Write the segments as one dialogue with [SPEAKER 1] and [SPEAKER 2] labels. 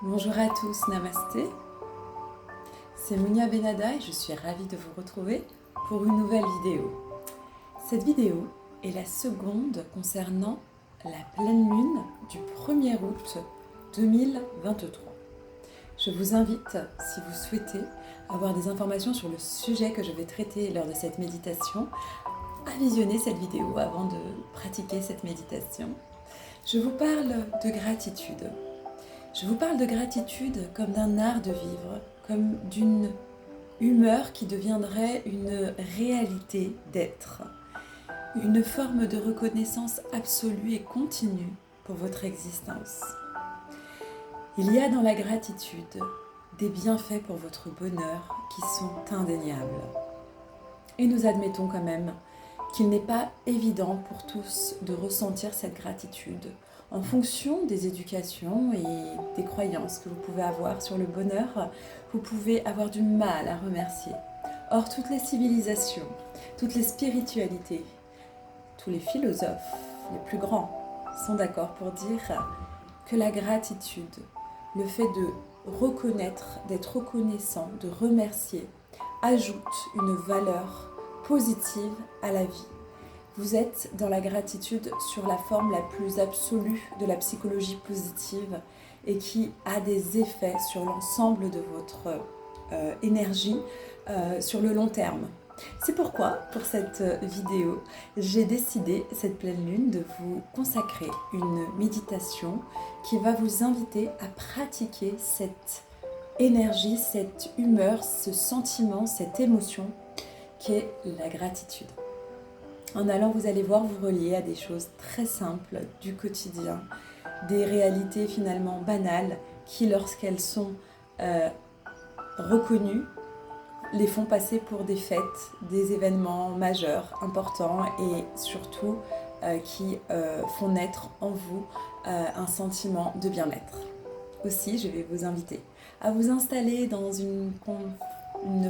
[SPEAKER 1] Bonjour à tous, namasté. C'est Mounia Benada et je suis ravie de vous retrouver pour une nouvelle vidéo. Cette vidéo est la seconde concernant la pleine lune du 1er août 2023. Je vous invite, si vous souhaitez avoir des informations sur le sujet que je vais traiter lors de cette méditation, à visionner cette vidéo avant de pratiquer cette méditation. Je vous parle de gratitude. Je vous parle de gratitude comme d'un art de vivre, comme d'une humeur qui deviendrait une réalité d'être, une forme de reconnaissance absolue et continue pour votre existence. Il y a dans la gratitude des bienfaits pour votre bonheur qui sont indéniables. Et nous admettons quand même qu'il n'est pas évident pour tous de ressentir cette gratitude en fonction des éducations et des croyances que vous pouvez avoir sur le bonheur. Vous pouvez avoir du mal à remercier. Or, toutes les civilisations, toutes les spiritualités, tous les philosophes, les plus grands, sont d'accord pour dire que la gratitude, le fait de reconnaître, d'être reconnaissant, de remercier, ajoute une valeur positive à la vie. Vous êtes dans la gratitude sur la forme la plus absolue de la psychologie positive et qui a des effets sur l'ensemble de votre énergie sur le long terme. C'est pourquoi, pour cette vidéo, j'ai décidé, cette pleine lune, de vous consacrer une méditation qui va vous inviter à pratiquer cette énergie, cette humeur, ce sentiment, cette émotion qu'est la gratitude. En allant, vous allez voir, vous relier à des choses très simples du quotidien, des réalités finalement banales qui, lorsqu'elles sont reconnues, les font passer pour des fêtes, des événements majeurs, importants et surtout qui font naître en vous un sentiment de bien-être. Aussi, je vais vous inviter à vous installer dans une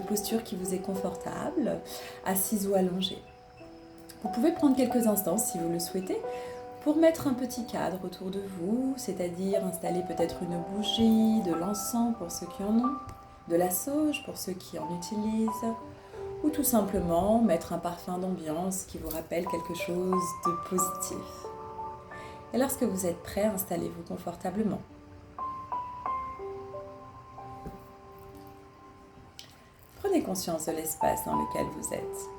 [SPEAKER 1] posture qui vous est confortable, assise ou allongée. Vous pouvez prendre quelques instants, si vous le souhaitez, pour mettre un petit cadre autour de vous, c'est-à-dire installer peut-être une bougie, de l'encens pour ceux qui en ont, de la sauge pour ceux qui en utilisent, ou tout simplement mettre un parfum d'ambiance qui vous rappelle quelque chose de positif. Et lorsque vous êtes prêt, installez-vous confortablement. Prenez conscience de l'espace dans lequel vous êtes.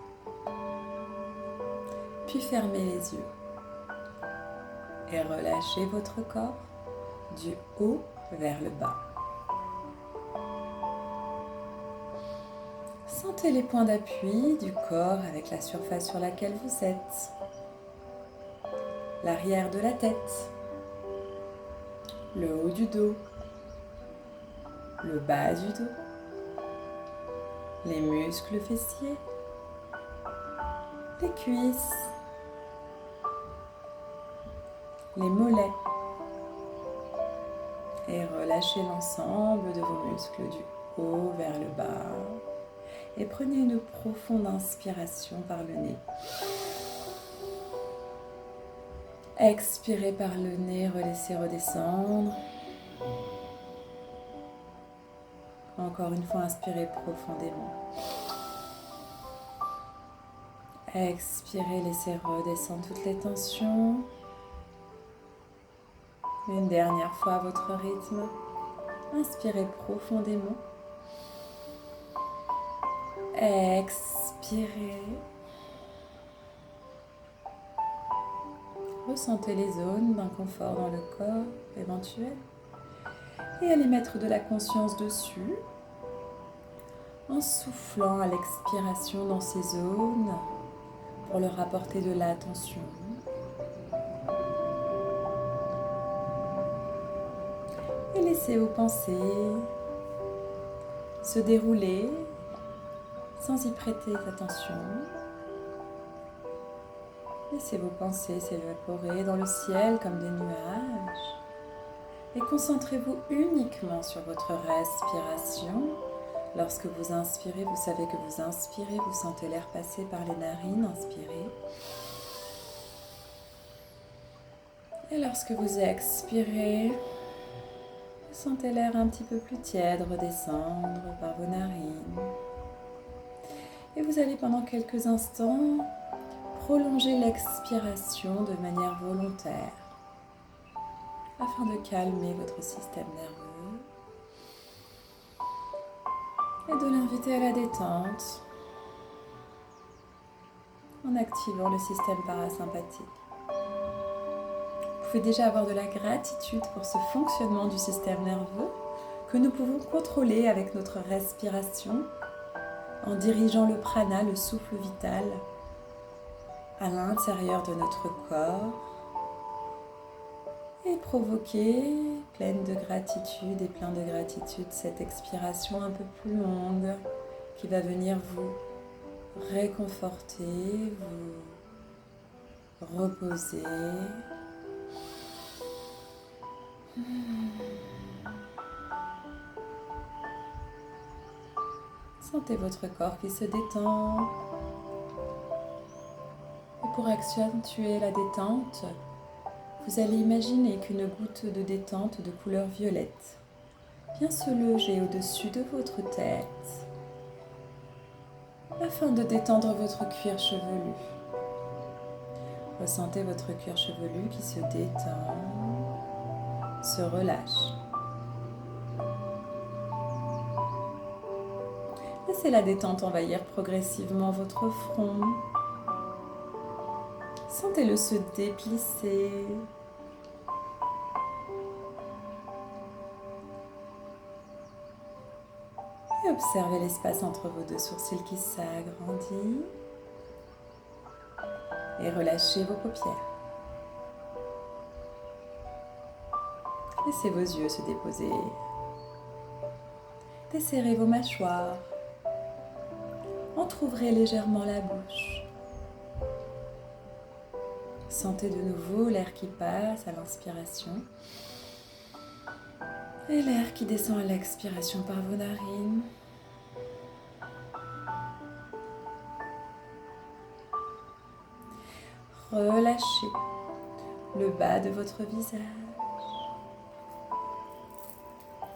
[SPEAKER 1] Puis fermez les yeux et relâchez votre corps du haut vers le bas. Sentez les points d'appui du corps avec la surface sur laquelle vous êtes, l'arrière de la tête, le haut du dos, le bas du dos, les muscles fessiers, les cuisses, les mollets, et relâchez l'ensemble de vos muscles du haut vers le bas. Et prenez une profonde inspiration par le nez. Expirez par le nez, laissez redescendre. Encore une fois, inspirez profondément. Expirez, laissez redescendre toutes les tensions. Une dernière fois à votre rythme. Inspirez profondément. Expirez. Ressentez les zones d'inconfort dans le corps éventuel et allez mettre de la conscience dessus en soufflant à l'expiration dans ces zones pour leur apporter de l'attention. Et laissez vos pensées se dérouler sans y prêter attention. Laissez vos pensées s'évaporer dans le ciel comme des nuages. Et concentrez-vous uniquement sur votre respiration. Lorsque vous inspirez, vous savez que vous inspirez, vous sentez l'air passer par les narines, inspirez. Et lorsque vous expirez, vous Sentez l'air un petit peu plus tiède redescendre par vos narines. Et vous allez pendant quelques instants prolonger l'expiration de manière volontaire afin de calmer votre système nerveux et de l'inviter à la détente en activant le système parasympathique. Vous pouvez déjà avoir de la gratitude pour ce fonctionnement du système nerveux que nous pouvons contrôler avec notre respiration en dirigeant le prana, le souffle vital, à l'intérieur de notre corps et provoquer, pleine de gratitude et plein de gratitude, cette expiration un peu plus longue qui va venir vous réconforter, vous reposer. Sentez votre corps qui se détend. Et pour accentuer la détente, vous allez imaginer qu'une goutte de détente de couleur violette vient se loger au-dessus de votre tête afin de détendre votre cuir chevelu. Ressentez votre cuir chevelu qui se détend, se relâche. Laissez la détente envahir progressivement votre front. Sentez-le se déplisser. Et observez l'espace entre vos deux sourcils qui s'agrandit. Et relâchez vos paupières. Laissez vos yeux se déposer. Desserrez vos mâchoires. Entr'ouvrez légèrement la bouche. Sentez de nouveau l'air qui passe à l'inspiration et l'air qui descend à l'expiration par vos narines. Relâchez le bas de votre visage.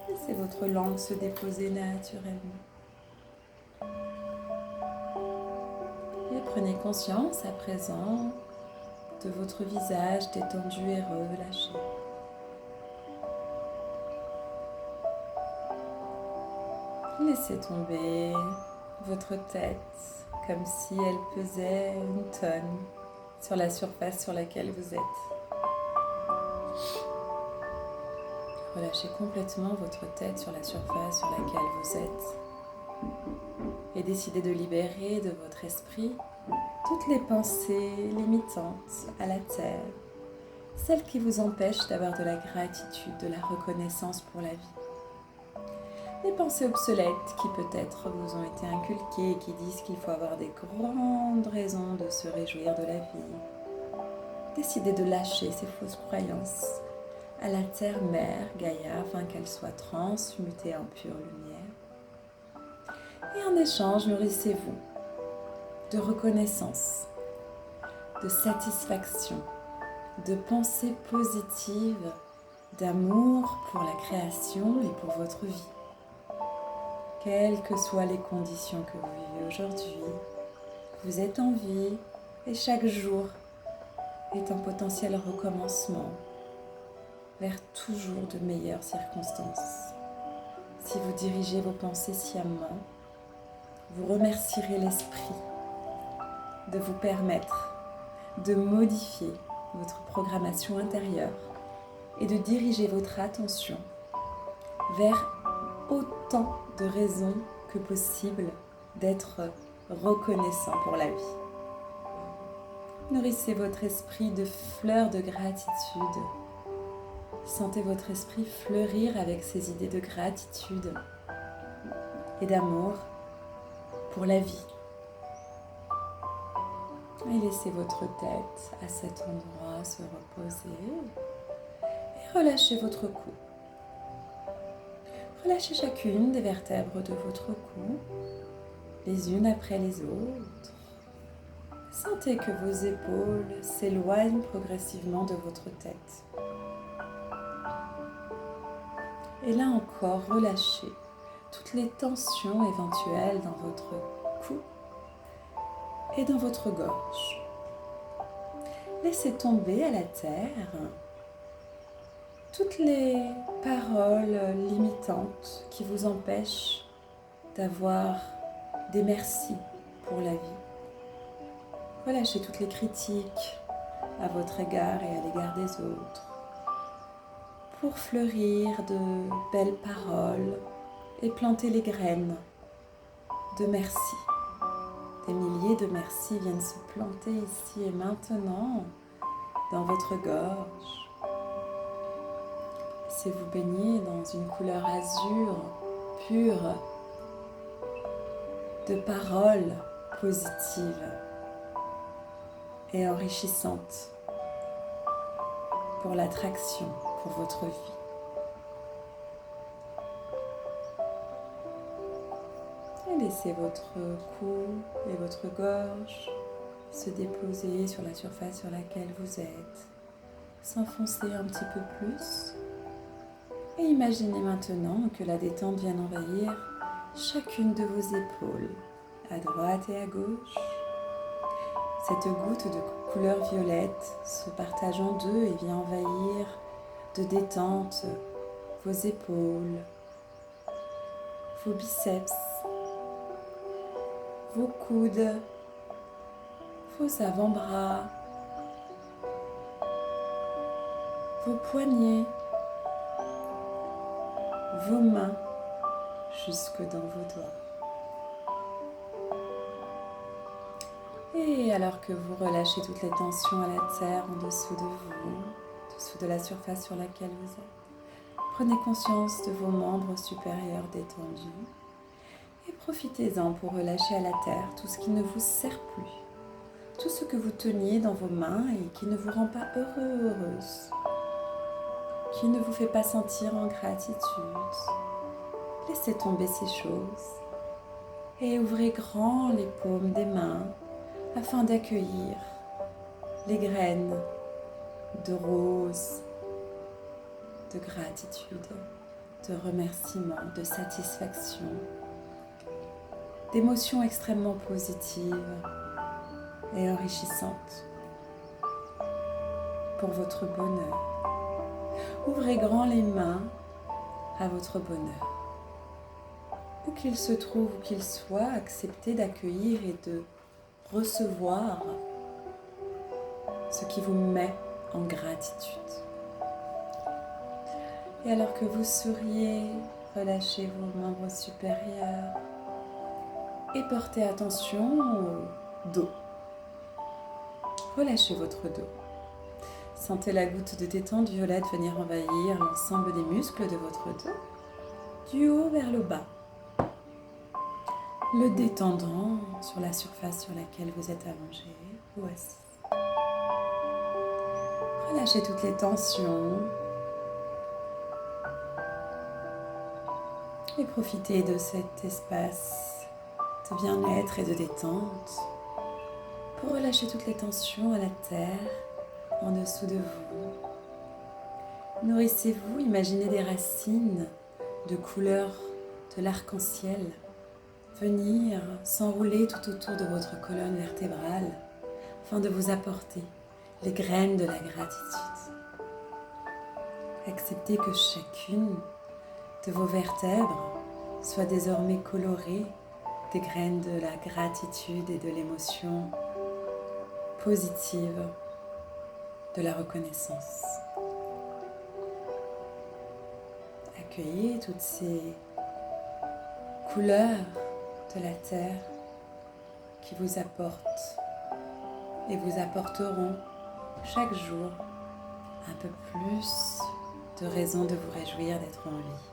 [SPEAKER 1] Laissez votre langue se déposer naturellement. Et prenez conscience à présent de votre visage détendu et relâché. Laissez tomber votre tête comme si elle pesait une tonne sur la surface sur laquelle vous êtes. Relâchez complètement votre tête sur la surface sur laquelle vous êtes et décidez de libérer de votre esprit toutes les pensées limitantes à la terre, celles qui vous empêchent d'avoir de la gratitude, de la reconnaissance pour la vie. Les pensées obsolètes qui peut-être vous ont été inculquées et qui disent qu'il faut avoir des grandes raisons de se réjouir de la vie. Décidez de lâcher ces fausses croyances à la terre-mère Gaïa afin qu'elle soit transmutée en pure lumière. Et en échange, nourrissez-vous de reconnaissance, de satisfaction, de pensées positives, d'amour pour la création et pour votre vie. Quelles que soient les conditions que vous vivez aujourd'hui, vous êtes en vie et chaque jour est un potentiel recommencement vers toujours de meilleures circonstances. Si vous dirigez vos pensées sciemment, vous remercierez l'esprit de vous permettre de modifier votre programmation intérieure et de diriger votre attention vers autant de raisons que possible d'être reconnaissant pour la vie. Nourrissez votre esprit de fleurs de gratitude. Sentez votre esprit fleurir avec ces idées de gratitude et d'amour pour la vie. Et laissez votre tête à cet endroit se reposer et relâchez votre cou. Relâchez chacune des vertèbres de votre cou, les unes après les autres. Sentez que vos épaules s'éloignent progressivement de votre tête. Et là encore, relâchez toutes les tensions éventuelles dans votre cou et dans votre gorge. Laissez tomber à la terre toutes les paroles limitantes qui vous empêchent d'avoir des merci pour la vie. Relâchez toutes les critiques à votre égard et à l'égard des autres pour fleurir de belles paroles et planter les graines de merci. Des milliers de merci viennent se planter ici et maintenant dans votre gorge. Laissez-vous baigner dans une couleur azur pure de paroles positives et enrichissantes pour l'attraction, pour votre vie. Et laissez votre cou et votre gorge se déposer sur la surface sur laquelle vous êtes, s'enfoncer un petit peu plus. Et imaginez maintenant que la détente vient envahir chacune de vos épaules, à droite et à gauche. Cette goutte de couleur violette se partage en deux et vient envahir de détente vos épaules, vos biceps, vos coudes, vos avant-bras, vos poignets, vos mains jusque dans vos doigts. Et alors que vous relâchez toutes les tensions à la terre en dessous de vous, en dessous de la surface sur laquelle vous êtes, prenez conscience de vos membres supérieurs détendus et profitez-en pour relâcher à la terre tout ce qui ne vous sert plus, tout ce que vous teniez dans vos mains et qui ne vous rend pas heureux ou heureuse, qui ne vous fait pas sentir en gratitude. Laissez tomber ces choses et ouvrez grand les paumes des mains afin d'accueillir les graines de rose, de gratitude, de remerciement, de satisfaction, d'émotions extrêmement positives et enrichissantes pour votre bonheur. Ouvrez grand les mains à votre bonheur. Où qu'il se trouve, où qu'il soit, acceptez d'accueillir et de recevoir ce qui vous met en gratitude. Et alors que vous souriez, relâchez vos membres supérieurs et portez attention au dos. Relâchez votre dos. Sentez la goutte de détente violette venir envahir l'ensemble des muscles de votre dos, du haut vers le bas. Le détendant sur la surface sur laquelle vous êtes allongé ou assis. Relâchez toutes les tensions et profitez de cet espace de bien-être et de détente pour relâcher toutes les tensions à la terre en dessous de vous. Nourrissez-vous, imaginez des racines de couleur de l'arc-en-ciel venir s'enrouler tout autour de votre colonne vertébrale afin de vous apporter les graines de la gratitude. Acceptez que chacune de vos vertèbres soit désormais colorée des graines de la gratitude et de l'émotion positive de la reconnaissance. Accueillez toutes ces couleurs de la terre qui vous apportent et vous apporteront chaque jour un peu plus de raisons de vous réjouir d'être en vie,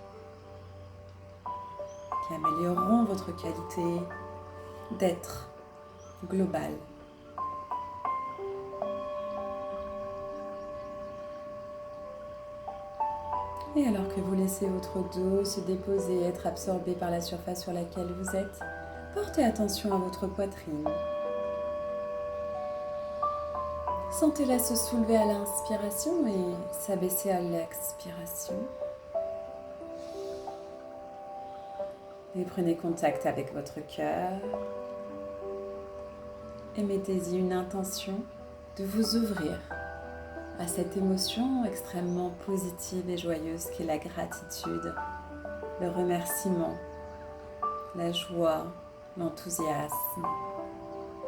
[SPEAKER 1] qui amélioreront votre qualité d'être globale. Et alors que vous laissez votre dos se déposer, être absorbé par la surface sur laquelle vous êtes, portez attention à votre poitrine. Sentez-la se soulever à l'inspiration et s'abaisser à l'expiration. Et prenez contact avec votre cœur et mettez-y une intention de vous ouvrir à cette émotion extrêmement positive et joyeuse qu'est la gratitude, le remerciement, la joie, l'enthousiasme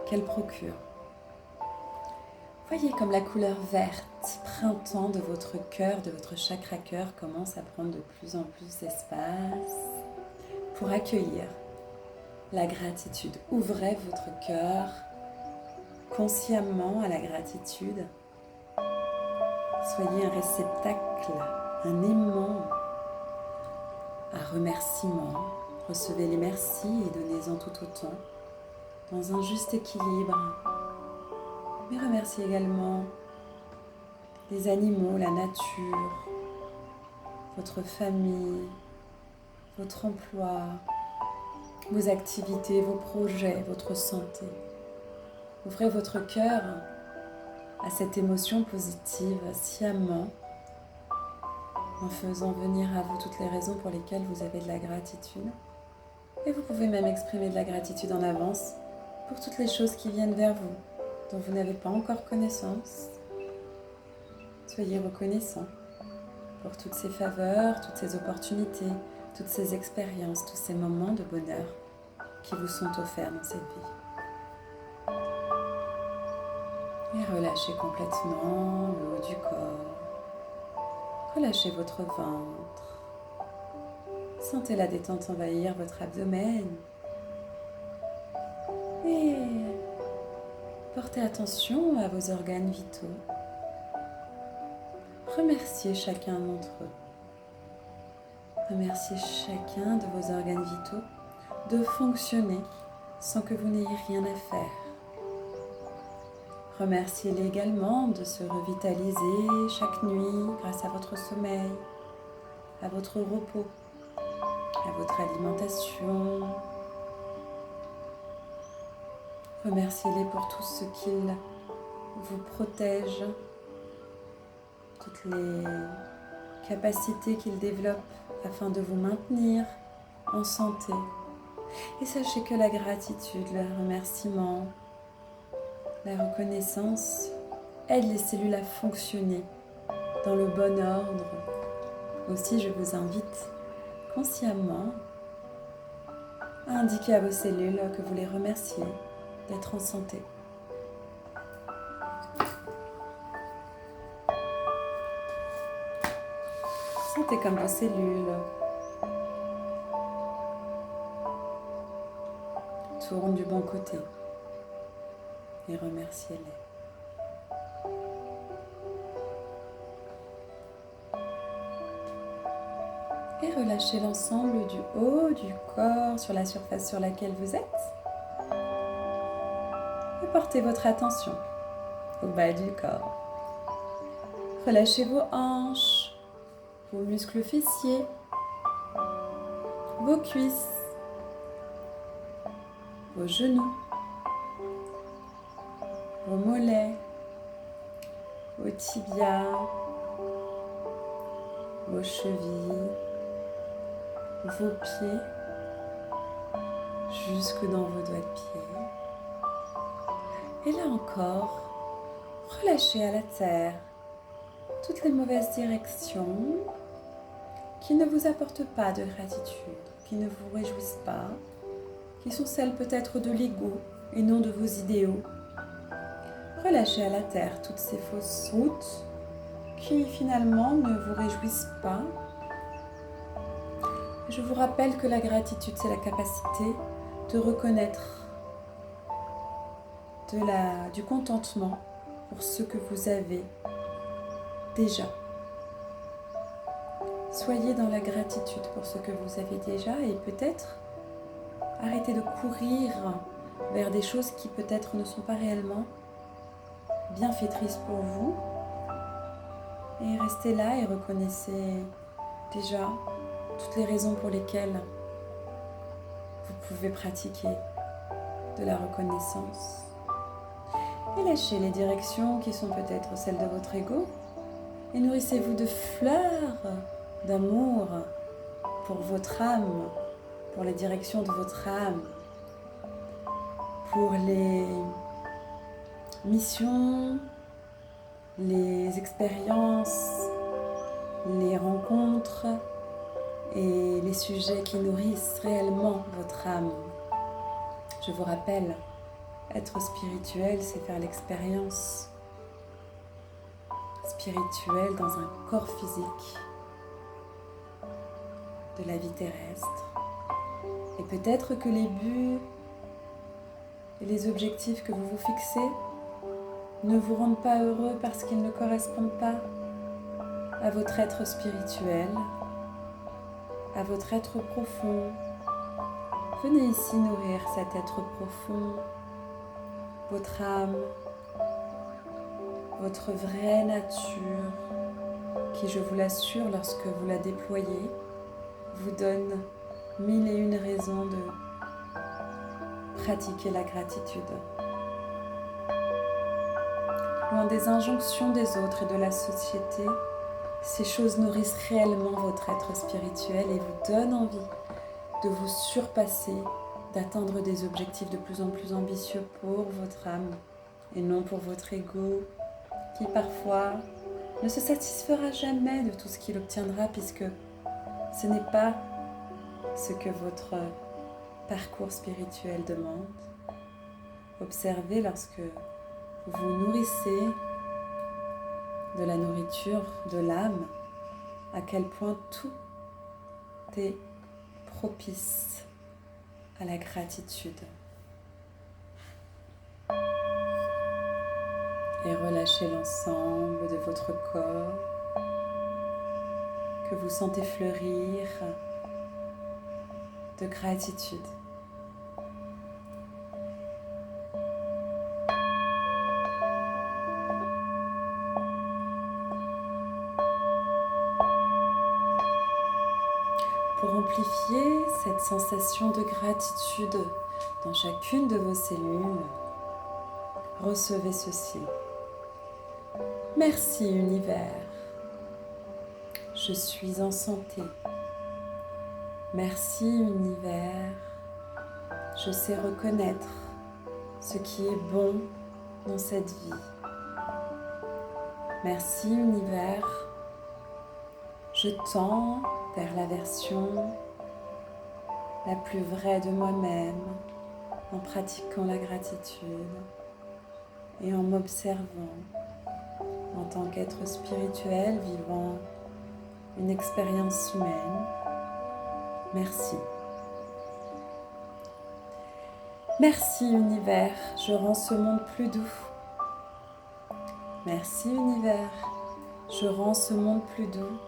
[SPEAKER 1] qu'elle procure. Voyez comme la couleur verte, printemps de votre cœur, de votre chakra cœur commence à prendre de plus en plus d'espace pour accueillir la gratitude. Ouvrez votre cœur consciemment à la gratitude. Soyez un réceptacle, un aimant, un remerciement. Recevez les merci et donnez-en tout autant, dans un juste équilibre. Mais remerciez également les animaux, la nature, votre famille, votre emploi, vos activités, vos projets, votre santé. Ouvrez votre cœur à cette émotion positive sciemment en faisant venir à vous toutes les raisons pour lesquelles vous avez de la gratitude. Et vous pouvez même exprimer de la gratitude en avance pour toutes les choses qui viennent vers vous, dont vous n'avez pas encore connaissance. Soyez reconnaissant pour toutes ces faveurs, toutes ces opportunités, toutes ces expériences, tous ces moments de bonheur qui vous sont offerts dans cette vie. Et relâchez complètement le haut du corps. Relâchez votre ventre. Sentez la détente envahir votre abdomen. Et portez attention à vos organes vitaux. Remerciez chacun d'entre eux. Remerciez chacun de vos organes vitaux de fonctionner sans que vous n'ayez rien à faire. Remerciez-les également de se revitaliser chaque nuit grâce à votre sommeil, à votre repos, à votre alimentation. Remerciez-les pour tout ce qu'ils vous protègent, toutes les capacités qu'ils développent afin de vous maintenir en santé. Et sachez que la gratitude, le remerciement, la reconnaissance aide les cellules à fonctionner dans le bon ordre. Aussi, je vous invite consciemment à indiquer à vos cellules que vous les remerciez d'être en santé. Sentez comme vos cellules tournent du bon côté et remerciez-les. Et relâchez l'ensemble du haut du corps sur la surface sur laquelle vous êtes. Et portez votre attention au bas du corps. Relâchez vos hanches, vos muscles fessiers, vos cuisses, vos genoux, vos mollets, vos tibias, vos chevilles, vos pieds, jusque dans vos doigts de pied. Et là encore, relâchez à la terre toutes les mauvaises directions qui ne vous apportent pas de gratitude, qui ne vous réjouissent pas, qui sont celles peut-être de l'ego et non de vos idéaux. Relâchez à la terre toutes ces fausses routes qui finalement ne vous réjouissent pas. Je vous rappelle que la gratitude, c'est la capacité de reconnaître du contentement pour ce que vous avez déjà. Soyez dans la gratitude pour ce que vous avez déjà et peut-être arrêtez de courir vers des choses qui peut-être ne sont pas réellement bienfaitrices pour vous. Et restez là et reconnaissez déjà toutes les raisons pour lesquelles vous pouvez pratiquer de la reconnaissance. Et lâchez les directions qui sont peut-être celles de votre ego et nourrissez-vous de fleurs d'amour pour votre âme pour les directions de votre âme, pour les missions, les expériences, les rencontres et les sujets qui nourrissent réellement votre âme. Je vous rappelle, être spirituel, c'est faire l'expérience spirituelle dans un corps physique de la vie terrestre. Et peut-être que les buts et les objectifs que vous vous fixez ne vous rendent pas heureux parce qu'ils ne correspondent pas à votre être spirituel, à votre être profond. Venez ici nourrir cet être profond, votre âme, votre vraie nature, qui, je vous l'assure, lorsque vous la déployez, vous donne 1001 raisons de pratiquer la gratitude. Loin des injonctions des autres et de la société, ces choses nourrissent réellement votre être spirituel et vous donnent envie de vous surpasser, d'atteindre des objectifs de plus en plus ambitieux pour votre âme et non pour votre ego, qui parfois ne se satisfera jamais de tout ce qu'il obtiendra puisque ce n'est pas ce que votre parcours spirituel demande. Observez lorsque vous nourrissez de la nourriture de l'âme, à quel point tout est propice à la gratitude. Et relâchez l'ensemble de votre corps que vous sentez fleurir de gratitude. Pour amplifier cette sensation de gratitude dans chacune de vos cellules, recevez ceci. Merci univers, je suis en santé. Merci univers, je sais reconnaître ce qui est bon dans cette vie. Merci univers, je tends vers la version la plus vraie de moi-même en pratiquant la gratitude et en m'observant en tant qu'être spirituel vivant une expérience humaine. Merci. Merci univers, je rends ce monde plus doux. Merci univers, je rends ce monde plus doux.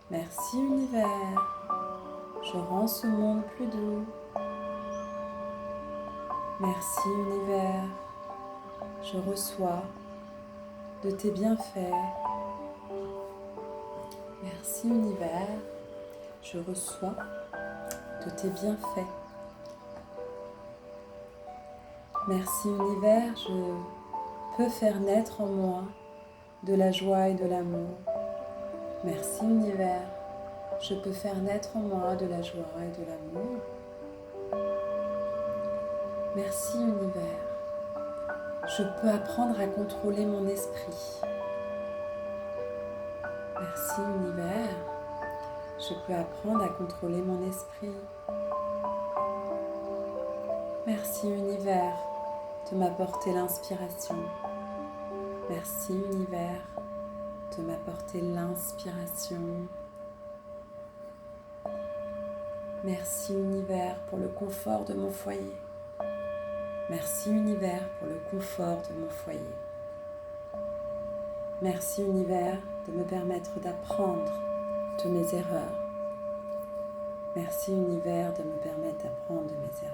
[SPEAKER 1] Merci univers, je rends ce monde plus doux. Merci univers, je reçois de tes bienfaits. Merci univers, je reçois de tes bienfaits. Merci univers, je peux faire naître en moi de la joie et de l'amour. Merci univers, je peux faire naître en moi de la joie et de l'amour. Merci univers, je peux apprendre à contrôler mon esprit. Merci univers, je peux apprendre à contrôler mon esprit. Merci univers de m'apporter l'inspiration. Merci univers de m'apporter l'inspiration. Merci univers pour le confort de mon foyer. Merci univers pour le confort de mon foyer. Merci univers de me permettre d'apprendre de mes erreurs. Merci univers de me permettre d'apprendre de mes erreurs.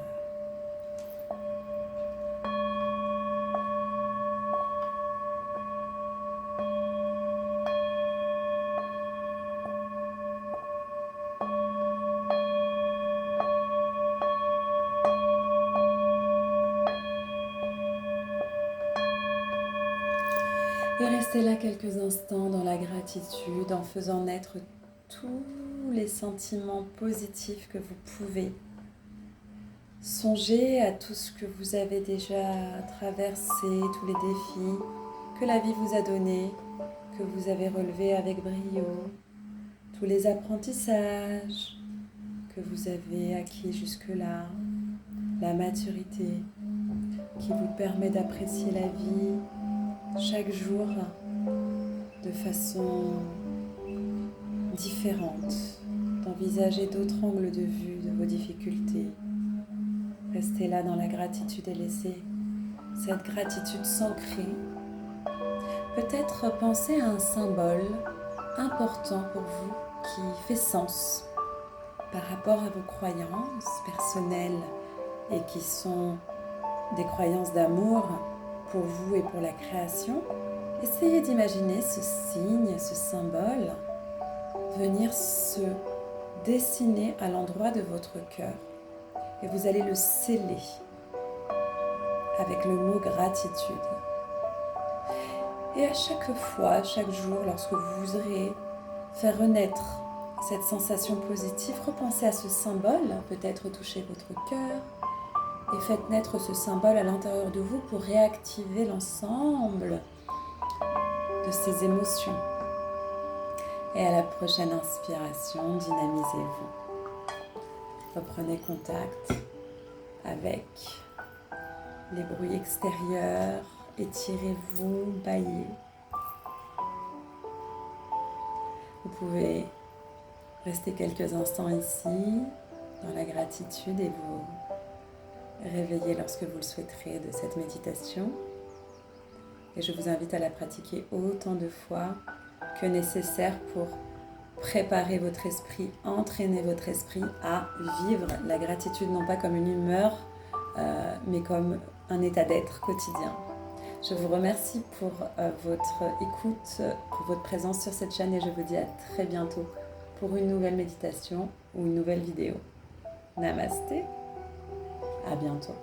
[SPEAKER 1] Et restez là quelques instants dans la gratitude en faisant naître tous les sentiments positifs que vous pouvez. Songez à tout ce que vous avez déjà traversé, tous les défis que la vie vous a donnés, que vous avez relevés avec brio, tous les apprentissages que vous avez acquis jusque-là, la maturité qui vous permet d'apprécier la vie chaque jour de façon différente, d'envisager d'autres angles de vue de vos difficultés. Restez là dans la gratitude et laissez cette gratitude s'ancrer. Peut-être pensez à un symbole important pour vous qui fait sens par rapport à vos croyances personnelles et qui sont des croyances d'amour pour vous et pour la création. Essayez d'imaginer ce signe, ce symbole, venir se dessiner à l'endroit de votre cœur. Et vous allez le sceller avec le mot gratitude. Et à chaque fois, chaque jour, lorsque vous voudrez faire renaître cette sensation positive, repensez à ce symbole, peut-être touchez votre cœur et faites naître ce symbole à l'intérieur de vous pour réactiver l'ensemble de ces émotions. Et à la prochaine inspiration, dynamisez-vous. Reprenez contact avec les bruits extérieurs, étirez-vous, baillez. Vous pouvez rester quelques instants ici, dans la gratitude, et vous réveiller lorsque vous le souhaiterez de cette méditation. Et je vous invite à la pratiquer autant de fois que nécessaire pour préparer votre esprit, entraîner votre esprit à vivre la gratitude, non pas comme une humeur, mais comme un état d'être quotidien. Je vous remercie pour votre écoute, pour votre présence sur cette chaîne et je vous dis à très bientôt pour une nouvelle méditation ou une nouvelle vidéo. Namasté, à bientôt.